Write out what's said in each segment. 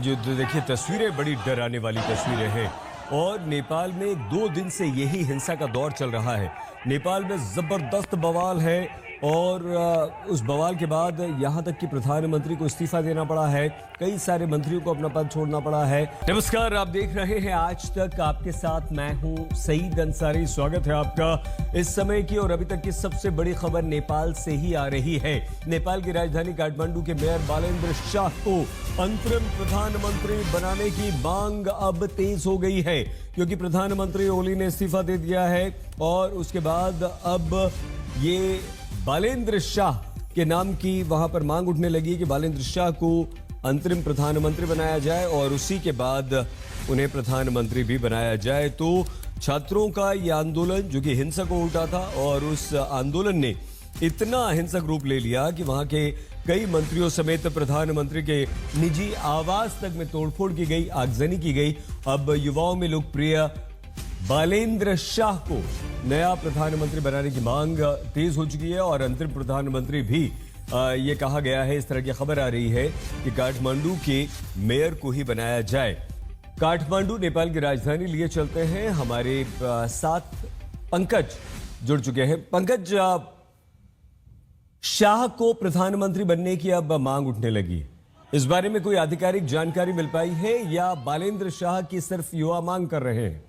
जो देखिए तस्वीरें बड़ी डराने वाली तस्वीरें हैं और नेपाल में 2 दिन से यही हिंसा का दौर चल रहा है। नेपाल में जबरदस्त बवाल है और उस बवाल के बाद यहां तक कि प्रधानमंत्री को इस्तीफा देना पड़ा है, कई सारे मंत्रियों को अपना पद छोड़ना पड़ा है। नमस्कार, आप देख रहे हैं आज तक, आपके साथ मैं हूं सईद अंसारी। स्वागत है आपका इस समय की और अभी तक की सबसे बड़ी खबर नेपाल से ही आ रही है। नेपाल की राजधानी काठमांडू के मेयर बालेन्द्र शाह को अंतरिम प्रधानमंत्री बनाने की मांग अब तेज हो गई है, क्योंकि प्रधानमंत्री ओली ने इस्तीफा दे दिया है और उसके बाद अब ये बालेन्द्र शाह के नाम की वहां पर मांग उठने लगी कि बालेन्द्र शाह को अंतरिम प्रधानमंत्री बनाया जाए और उसी के बाद उन्हें प्रधानमंत्री भी बनाया जाए। तो छात्रों का यह आंदोलन जो कि हिंसक हो उठा था और उस आंदोलन ने इतना हिंसक रूप ले लिया कि वहां के कई मंत्रियों समेत प्रधानमंत्री के निजी आवास तक में तोड़फोड़ की गई, आगजनी की गई। अब युवाओं में लोकप्रिय बालेन्द्र शाह को नया प्रधानमंत्री बनाने की मांग तेज हो चुकी है और अंतरिम प्रधानमंत्री भी ये कहा गया है, इस तरह की खबर आ रही है कि काठमांडू के मेयर को ही बनाया जाए। काठमांडू नेपाल की राजधानी लिए चलते हैं, हमारे साथ पंकज जुड़ चुके हैं। पंकज, शाह को प्रधानमंत्री बनने की अब मांग उठने लगी, इस बारे में कोई आधिकारिक जानकारी मिल पाई है या बालेन्द्र शाह की सिर्फ युवा मांग कर रहे हैं?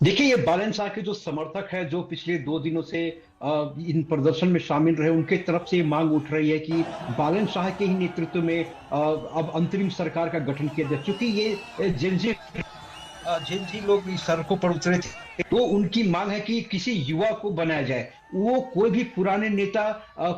देखिए, ये बालेन्द्र शाह के जो समर्थक है, जो पिछले 2 दिनों से इन प्रदर्शन में शामिल रहे, उनके तरफ से मांग उठ रही है कि बालेन्द्र शाह के ही नेतृत्व में अब अंतरिम सरकार का गठन किया जाए। क्योंकि ये जेनजी लोग इस सड़कों पर उतरे थे, तो उनकी मांग है कि किसी युवा को बनाया जाए। वो कोई भी पुराने नेता,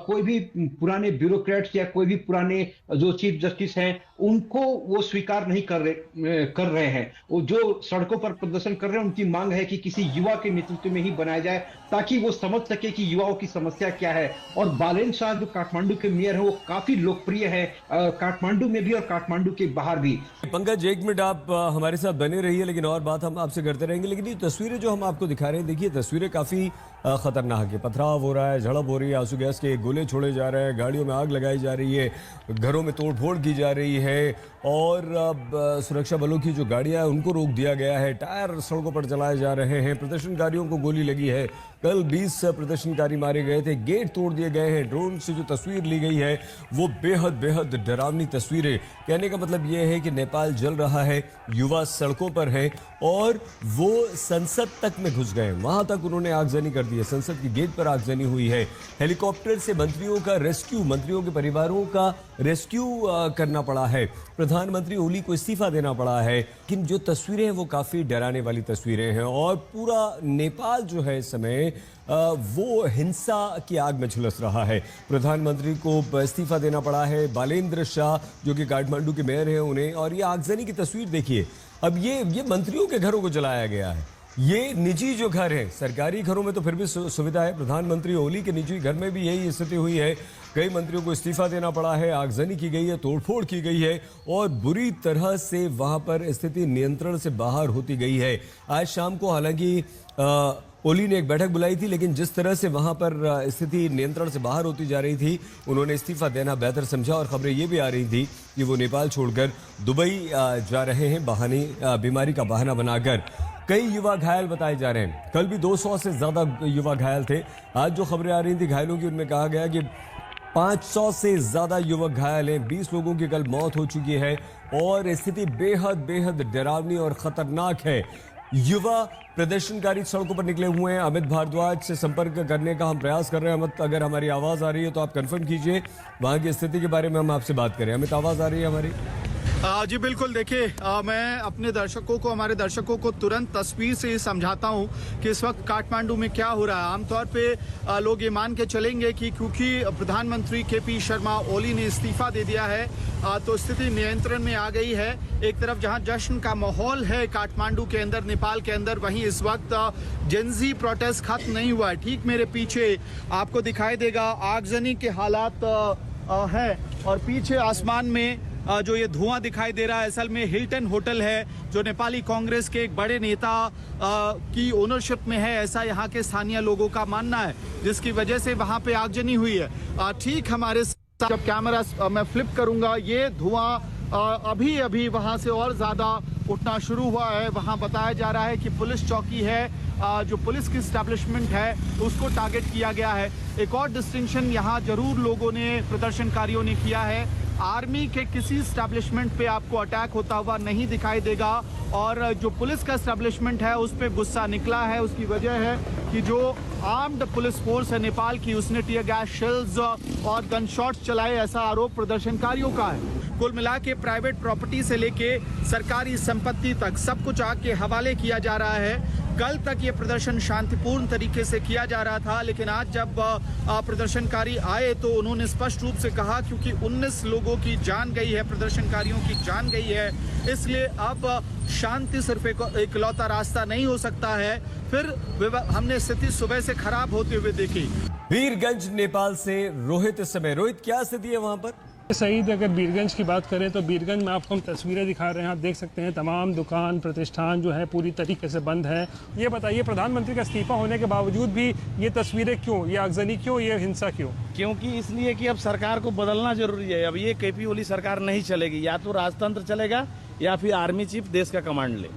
कोई भी पुराने ब्यूरोक्रेट्स या कोई भी पुराने जो चीफ जस्टिस हैं, उनको वो स्वीकार नहीं कर रहे हैं। वो जो सड़कों पर प्रदर्शन कर रहे हैं, उनकी मांग है कि किसी युवा के नेतृत्व में ही बनाया जाए, ताकि वो समझ सके कि युवाओं की समस्या क्या है। और बालेन्द्र शाह जो काठमांडू के मेयर है, वो काफी लोकप्रिय है काठमांडू में भी और काठमांडू के बाहर भी। पंकज, 1 मिनट आप हमारे साथ बने रहिए, लेकिन और बात हम आपसे करते रहेंगे। लेकिन ये तस्वीरें जो हम आपको दिखा रहे हैं, देखिए तस्वीरें काफी खतरनाक है। पथराव हो रहा है, झड़प हो रही है, आंसू गैस के गोले छोड़े जा रहे हैं, गाड़ियों में आग लगाई जा रही है, घरों में तोड़फोड़ की जा रही है और अब सुरक्षा बलों की जो गाड़ियां हैं उनको रोक दिया गया है, टायर सड़कों पर चलाए जा रहे हैं, प्रदर्शनकारियों को गोली लगी है। कल 20 प्रदर्शनकारी मारे गए थे, गेट तोड़ दिए गए हैं। ड्रोन से जो तस्वीर ली गई है वो बेहद डरावनी तस्वीरें। कहने का मतलब ये है कि नेपाल जल रहा है, युवा सड़कों पर है और वो संसद तक में घुस गए, वहां तक उन्होंने आगजनी कर दी है। संसद की गेट पर आगजनी हुई है। हेलीकॉप्टर से मंत्रियों का रेस्क्यू, मंत्रियों के परिवारों का रेस्क्यू करना पड़ा है। प्रधानमंत्री ओली को इस्तीफा देना पड़ा है। लेकिन जो तस्वीरें हैं वो काफी डराने वाली तस्वीरें हैं और पूरा नेपाल जो है इस समय वो हिंसा की आग में झुलस रहा है। प्रधानमंत्री को इस्तीफा देना पड़ा है। बालेन्द्र शाह जो कि काठमांडू के मेयर हैं उन्हें, और ये आगजनी की तस्वीर देखिए। अब ये मंत्रियों के घरों को जलाया गया है। ये निजी जो घर है, सरकारी घरों में तो फिर भी सुविधा है, प्रधानमंत्री ओली के निजी घर में भी यही स्थिति हुई है। कई मंत्रियों को इस्तीफा देना पड़ा है, आगजनी की गई है, तोड़फोड़ की गई है और बुरी तरह से वहां पर स्थिति नियंत्रण से बाहर होती गई है। आज शाम को हालांकि ओली ने एक बैठक बुलाई थी, लेकिन जिस तरह से वहां पर स्थिति नियंत्रण से बाहर होती जा रही थी, उन्होंने इस्तीफा देना बेहतर समझा और खबरें ये भी आ रही थी कि वो नेपाल छोड़कर दुबई जा रहे हैं, बीमारी का बहाना बनाकर। कई युवा घायल बताए जा रहे हैं। कल भी 200 से ज्यादा युवा घायल थे। आज जो खबरें आ रही थी घायलों की, उनमें कहा गया कि 500 से ज्यादा युवक घायल हैं। 20 लोगों की कल मौत हो चुकी है और स्थिति बेहद डरावनी और खतरनाक है। युवा प्रदर्शनकारी सड़कों पर निकले हुए हैं। अमित भारद्वाज से संपर्क करने का हम प्रयास कर रहे हैं। अमित, अगर हमारी आवाज आ रही है तो आप कंफर्म कीजिए, वहां की स्थिति के बारे में हम आपसे बात करें। अमित, आवाज आ रही है हमारी? जी बिल्कुल। देखिए, मैं अपने दर्शकों को, हमारे दर्शकों को तुरंत तस्वीर से समझाता हूं कि इस वक्त काठमांडू में क्या हो रहा है। आमतौर पे लोग ये मान के चलेंगे कि क्योंकि प्रधानमंत्री केपी शर्मा ओली ने इस्तीफा दे दिया है तो स्थिति नियंत्रण में आ गई है। एक तरफ जहां जश्न का माहौल है काठमांडू के अंदर, नेपाल के अंदर, वहीं इस वक्त जेनजी प्रोटेस्ट खत्म नहीं हुआ है। ठीक मेरे पीछे आपको दिखाई देगा आगजनी के हालात है और पीछे आसमान में जो ये धुआं दिखाई दे रहा है, असल में हिल्टन होटल है जो नेपाली कांग्रेस के एक बड़े नेता की ओनरशिप में है, ऐसा यहाँ के स्थानीय लोगों का मानना है, जिसकी वजह से वहां पे आगजनी हुई है। ठीक हमारे जब कैमरा मैं फ्लिप करूंगा, ये धुआं अभी अभी वहां से और ज्यादा उठना शुरू हुआ है। वहां बताया जा रहा है कि पुलिस चौकी है, जो पुलिस की स्टैब्लिशमेंट है उसको टारगेट किया गया है। एक और डिस्टिंक्शन यहाँ जरूर लोगों ने, प्रदर्शनकारियों ने किया है, आर्मी के किसी स्टैब्लिशमेंट पे आपको अटैक होता हुआ नहीं दिखाई देगा, और जो पुलिस का स्टैब्लिशमेंट है उस पे गुस्सा निकला है। उसकी वजह है कि जो आर्म्ड पुलिस फोर्स है नेपाल की, उसने टीयर गैस शेल्स और गन शॉट्स चलाए, ऐसा आरोप प्रदर्शनकारियों का है। कुल मिला के प्राइवेट प्रॉपर्टी से लेके सरकारी संपत्ति तक सब कुछ आग के हवाले किया जा रहा है। कल तक ये प्रदर्शन शांतिपूर्ण तरीके से किया जा रहा था, लेकिन आज जब प्रदर्शनकारी आए तो उन्होंने स्पष्ट रूप से कहा क्योंकि 19 लोगों की जान गई है, प्रदर्शनकारियों की जान गई है, इसलिए अब शांति सिर्फ इकलौता रास्ता नहीं हो सकता है। फिर हमने स्थिति सुबह से खराब होते हुए देखी। वीरगंज नेपाल से रोहित इस समय। रोहित, क्या स्थिति है वहां पर? सईद, अगर बीरगंज की बात करें तो बीरगंज में आपको हम तस्वीरें दिखा रहे हैं। आप देख सकते हैं तमाम दुकान प्रतिष्ठान जो है पूरी तरीके से बंद है। ये बताइए, प्रधानमंत्री का इस्तीफा होने के बावजूद भी ये तस्वीरें क्यों, ये आगजनी क्यों, ये हिंसा क्यों? क्योंकि इसलिए कि अब सरकार को बदलना जरूरी है। अब ये केपी ओली सरकार नहीं चलेगी, या तो राजतंत्र चलेगा या फिर आर्मी चीफ देश का कमांड ले।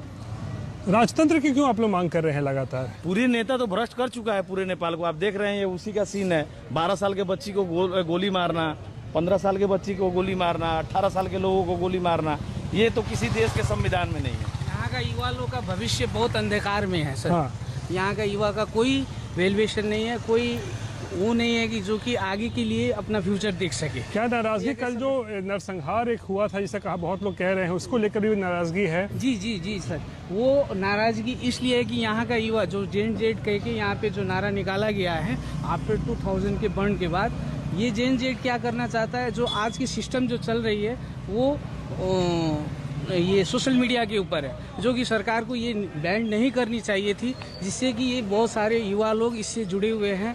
राजतंत्र की क्यों आप लोग मांग कर रहे हैं लगातार? पूरी नेता तो भ्रष्ट कर चुका है पूरे नेपाल को। आप देख रहे हैं ये उसी का सीन है। 12 साल के बच्ची को गोली मारना, 15 साल के बच्ची को गोली मारना, 18 साल के लोगों को गोली मारना, ये तो किसी देश के संविधान में नहीं है। यहाँ का युवा लोग का भविष्य बहुत अंधकार में है सर। हाँ। यहाँ का युवा का कोई वेल्युएशन नहीं है, कोई वो नहीं है कि जो कि आगे के लिए अपना फ्यूचर देख सके। क्या नाराजगी, कल जो नरसंहार एक हुआ था जिसे कहा बहुत लोग कह रहे हैं, उसको लेकर भी नाराजगी है? जी जी जी सर, वो नाराजगी इसलिए है कि यहाँ का युवा जो जेड कह के यहाँ पे जो नारा निकाला गया है आफ्टर 2000 के बर्न के बाद, ये जेड क्या करना चाहता है, जो आज की सिस्टम जो चल रही है वो ये सोशल मीडिया के ऊपर है, जो कि सरकार को ये बैन नहीं करनी चाहिए थी, जिससे कि ये बहुत सारे युवा लोग इससे जुड़े हुए हैं।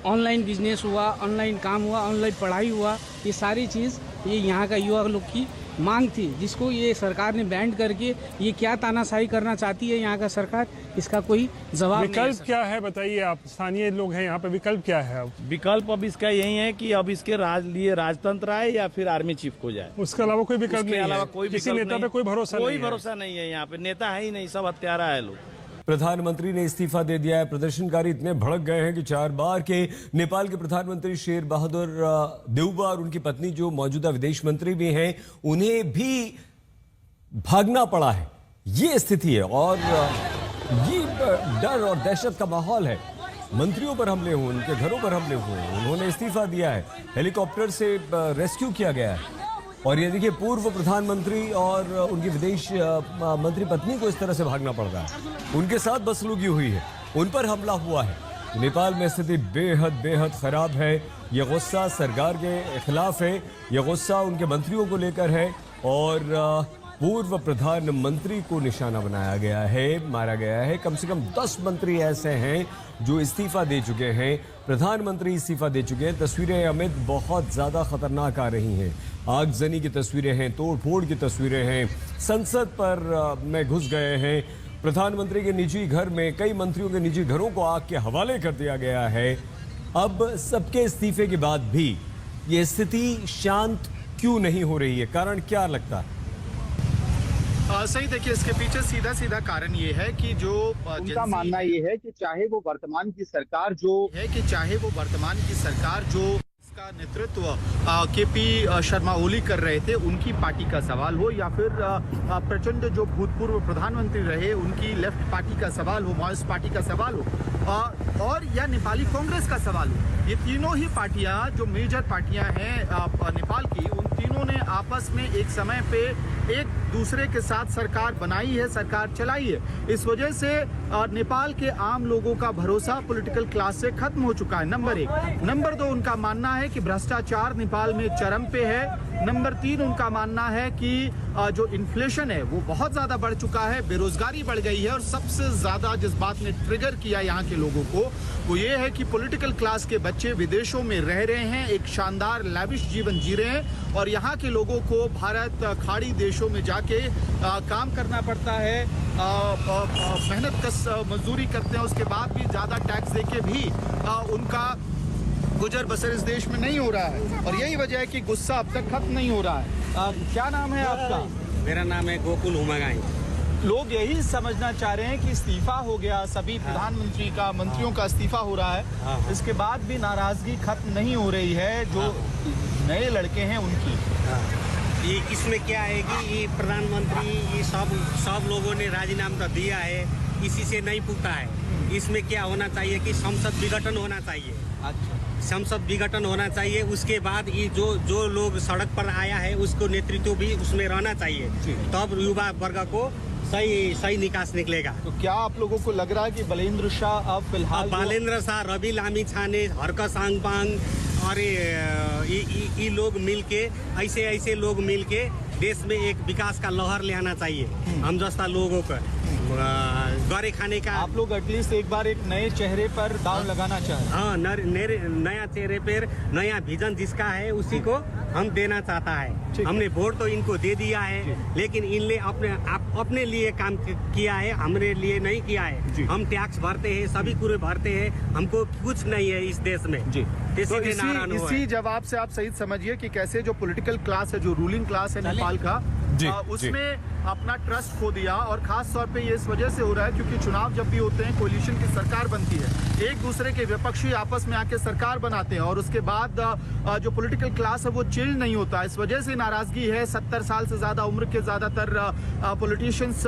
ऑनलाइन बिजनेस हुआ, ऑनलाइन काम हुआ, ऑनलाइन पढ़ाई हुआ, ये सारी चीज़ ये यहाँ का युवा लोग की मांग थी, जिसको ये सरकार ने बैन करके ये क्या तानाशाही करना चाहती है यहाँ का सरकार, इसका कोई जवाब नहीं है। विकल्प क्या है बताइए, आप स्थानीय लोग हैं यहाँ पे, विकल्प क्या है? अब विकल्प अब इसका यही है कि अब इसके लिए राजतंत्र आए या फिर आर्मी चीफ को जाए। उसके अलावा कोई विकल्प नहीं है? कोई किसी नेता पे कोई भरोसा नहीं है? कोई भरोसा नहीं है। यहाँ पे नेता है ही नहीं, सब हत्यारा है लोग। प्रधानमंत्री ने इस्तीफा दे दिया है। प्रदर्शनकारी इतने भड़क गए हैं कि 4 बार के नेपाल के प्रधानमंत्री शेर बहादुर देउबा और उनकी पत्नी जो मौजूदा विदेश मंत्री भी हैं, उन्हें भी भागना पड़ा है। ये स्थिति है और ये डर और दहशत का माहौल है। मंत्रियों पर हमले हुए, उनके घरों पर हमले हुए, उन्होंने इस्तीफा दिया है, हेलीकॉप्टर से रेस्क्यू किया गया है। और ये देखिए, पूर्व प्रधानमंत्री और उनकी विदेश मंत्री पत्नी को इस तरह से भागना पड़ रहा है। उनके साथ बदसलूकी हुई है, उन पर हमला हुआ है। नेपाल में स्थिति बेहद खराब है। ये गुस्सा सरकार के खिलाफ है, ये गुस्सा उनके मंत्रियों को लेकर है और पूर्व प्रधानमंत्री को निशाना बनाया गया है, मारा गया है। कम से कम 10 मंत्री ऐसे हैं जो इस्तीफा दे चुके हैं, प्रधानमंत्री इस्तीफा दे चुके हैं। तस्वीरें अमित बहुत ज्यादा खतरनाक आ रही हैं। आगजनी की तस्वीरें हैं, तोड़फोड़ की तस्वीरें हैं, संसद पर में घुस गए हैं। प्रधानमंत्री के निजी घर में कई मंत्रियों के निजी घरों को आग के हवाले कर दिया गया है। अब सबके इस्तीफे के बाद भी ये स्थिति शांत क्यों नहीं हो रही है? कारण क्या लगता है? सही देखिए, इसके पीछे सीधा कारण ये है कि जो उनका मानना ये है कि चाहे वो वर्तमान की सरकार जो इसका नेतृत्व केपी शर्मा ओली कर रहे थे, उनकी पार्टी का सवाल हो, या फिर प्रचंड जो भूतपूर्व प्रधानमंत्री रहे उनकी लेफ्ट पार्टी का सवाल हो, माओइस्ट पार्टी का सवाल हो, और या नेपाली कांग्रेस का सवाल हो। ये तीनों ही पार्टियां जो मेजर पार्टियां हैं नेपाल की, उन तीनों ने आपस में एक समय पे एक दूसरे के साथ सरकार बनाई है, सरकार चलाई है। इस वजह से नेपाल के आम लोगों का भरोसा पॉलिटिकल क्लास से खत्म हो चुका है, नंबर 1। नंबर 2, उनका मानना है कि भ्रष्टाचार नेपाल में चरम पे है। नंबर 3, उनका मानना है कि जो इन्फ्लेशन है वो बहुत ज्यादा बढ़ चुका है, बेरोजगारी बढ़ गई है, और सबसे ज्यादा जिस बात ने ट्रिगर किया यहाँ के लोगों को वो ये है कि पॉलिटिकल क्लास के बच्चे विदेशों में रह रहे हैं, एक शानदार लैविश जीवन जी रहे हैं, और यहाँ के लोगों को भारत खाड़ी देशों में जाके काम करना पड़ता है, मेहनत का मजदूरी करते हैं, उसके बाद भी ज्यादा टैक्स देके भी उनका गुजर बसर इस देश में नहीं हो रहा है। और यही वजह है कि गुस्सा अब तक खत्म नहीं हो रहा है। क्या नाम है आपका? मेरा नाम है गोकुल उमागाई। लोग यही समझना चाह रहे हैं कि इस्तीफा हो गया, सभी प्रधानमंत्री का, मंत्रियों का इस्तीफा हो रहा है, इसके बाद भी नाराजगी खत्म नहीं हो रही है जो नए लड़के हैं उनकी। ये इसमें क्या है कि ये प्रधानमंत्री ये सब लोगों ने राजीनामा दिया है, इसी से नहीं पूछता है। इसमें क्या होना चाहिए कि संसद विघटन होना चाहिए। अच्छा, संसद विघटन होना चाहिए, उसके बाद ये जो लोग सड़क पर आया है उसको नेतृत्व भी उसमें रहना चाहिए, तब युवा वर्ग को सही निकास निकलेगा। तो क्या आप लोगों को लग रहा है कि बलेंद्र शाह अब फिलहाल बालेंद्र शाह, रवि लामी छाने, हरक सांगपांग और ये लोग मिलके ऐसे लोग मिलके देश में एक विकास का लहर ले आना चाहिए। हम जैसा लोगों को गौरे खाने का आप लोग एटलीस्ट एक बार एक नए चेहरे पर दाव लगाना चाहें। हाँ, नया चेहरे पर नया विजन जिसका है उसी को हम देना चाहता है। हमने वोट तो इनको दे दिया है, लेकिन इनने अपने लिए काम किया है, हमारे लिए नहीं किया है। हम टैक्स भरते हैं, सभी पूरे भरते हैं, हमको कुछ नहीं है इस देश में। तो इसी जवाब से आप सही समझिए कि कैसे जो पॉलिटिकल क्लास है, जो रूलिंग क्लास है नेपाल का, उसमें अपना ट्रस्ट खो दिया। और खास तौर पे ये इस वजह से हो रहा है क्योंकि चुनाव जब भी होते हैं, कोलिशन की सरकार बनती है, एक दूसरे के विपक्षी आपस में आके सरकार बनाते हैं और उसके बाद जो पॉलिटिकल क्लास है वो चेंज नहीं होता। इस वजह से नाराजगी है। 70 साल से ज्यादा उम्र के ज्यादातर पॉलिटिशियंस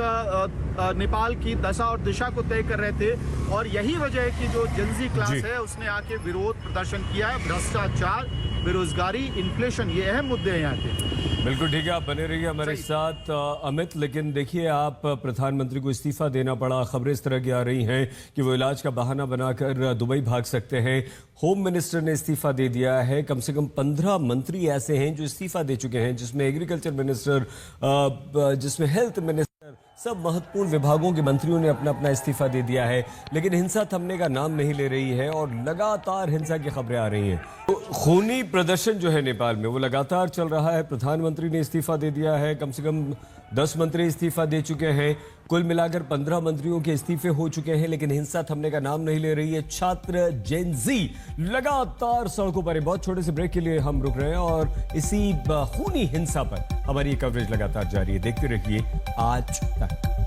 नेपाल की दशा और दिशा को तय कर रहे थे और यही वजह है कि जो जनजी क्लास है उसने आके विरोध प्रदर्शन किया है। भ्रष्टाचार, बेरोजगारी, इन्फ्लेशन, ये अहम मुद्दे हैं यहाँ के। बिल्कुल ठीक है, आप बने रहिए हमारे साथ अमित। लेकिन देखिए, आप प्रधानमंत्री को इस्तीफा देना पड़ा, खबरें इस तरह की आ रही हैं कि वो इलाज का बहाना बनाकर दुबई भाग सकते हैं। होम मिनिस्टर ने इस्तीफा दे दिया है। कम से कम 15 मंत्री ऐसे हैं जो इस्तीफा दे चुके हैं, जिसमें एग्रीकल्चर मिनिस्टर, जिसमें हेल्थ मिनिस्टर, सब महत्वपूर्ण विभागों के मंत्रियों ने अपना अपना इस्तीफा दे दिया है। लेकिन हिंसा थमने का नाम नहीं ले रही है और लगातार हिंसा की खबरें आ रही हैं। तो खूनी प्रदर्शन जो है नेपाल में वो लगातार चल रहा है। प्रधानमंत्री ने इस्तीफा दे दिया है, कम से कम 10 मंत्री इस्तीफा दे चुके हैं। कुल मिलाकर 15 मंत्रियों के इस्तीफे हो चुके हैं, लेकिन हिंसा थमने का नाम नहीं ले रही है। छात्र, जेनजी लगातार सड़कों पर। बहुत छोटे से ब्रेक के लिए हम रुक रहे हैं और इसी खूनी हिंसा पर हमारी कवरेज लगातार जारी है। देखते रहिए आज तक।